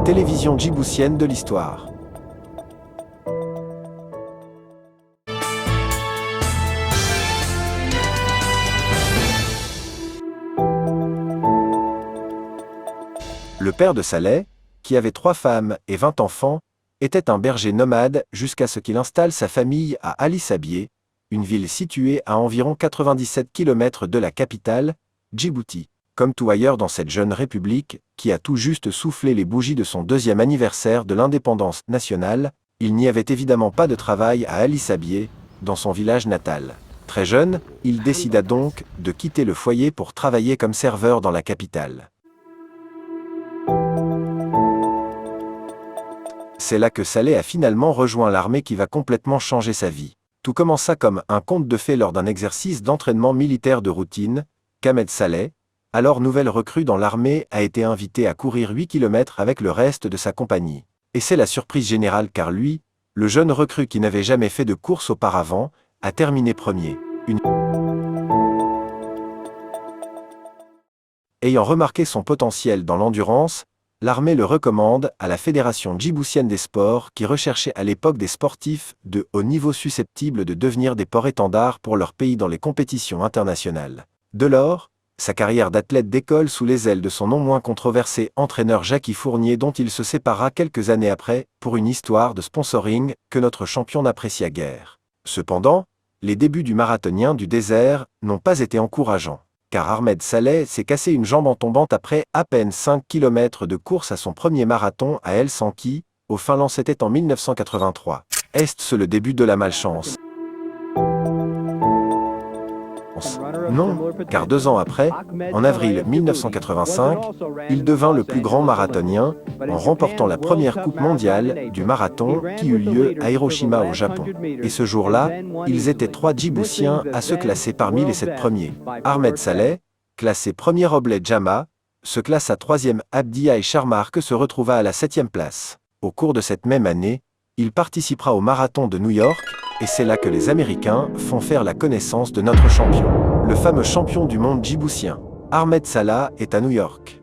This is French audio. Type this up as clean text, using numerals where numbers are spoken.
télévision djiboutienne de l'histoire. Le père de Saleh, qui avait 3 femmes et 20 enfants, était un berger nomade jusqu'à ce qu'il installe sa famille à Ali Sabieh, une ville située à environ 97 km de la capitale, Djibouti. Comme tout ailleurs dans cette jeune république, qui a tout juste soufflé les bougies de son 2e anniversaire de l'indépendance nationale, il n'y avait évidemment pas de travail à Ali Sabieh, dans son village natal. Très jeune, il décida donc de quitter le foyer pour travailler comme serveur dans la capitale. C'est là que Saleh a finalement rejoint l'armée qui va complètement changer sa vie. Tout commença comme un conte de fées lors d'un exercice d'entraînement militaire de routine. Ahmed Saleh, alors nouvelle recrue dans l'armée, a été invité à courir 8 km avec le reste de sa compagnie. Et c'est la surprise générale car lui, le jeune recrue qui n'avait jamais fait de course auparavant, a terminé premier. Ayant remarqué son potentiel dans l'endurance, l'armée le recommande à la Fédération djiboutienne des sports qui recherchait à l'époque des sportifs de haut niveau susceptibles de devenir des porte-étendards pour leur pays dans les compétitions internationales. Dès lors, sa carrière d'athlète décolle sous les ailes de son non moins controversé entraîneur Jackie Fournier dont il se sépara quelques années après pour une histoire de sponsoring que notre champion n'apprécia guère. Cependant, les débuts du marathonien du désert n'ont pas été encourageants. Car Ahmed Saleh s'est cassé une jambe en tombant après à peine 5 km de course à son premier marathon à Helsinki, au Finlande. C'était en 1983. Est-ce le début de la malchance? Non, car 2 ans après, en avril 1985, il devint le plus grand marathonien, en remportant la première Coupe mondiale du marathon qui eut lieu à Hiroshima au Japon. Et ce jour-là, ils étaient 3 Djiboutiens à se classer parmi les 7 premiers. Ahmed Saleh, classé premier Robleh Jama, se classa 3e. Abdiaï Sharmarke se retrouva à la 7e place. Au cours de cette même année, il participera au marathon de New York, et c'est là que les Américains font faire la connaissance de notre champion. Le fameux champion du monde djiboutien. Ahmed Saleh est à New York.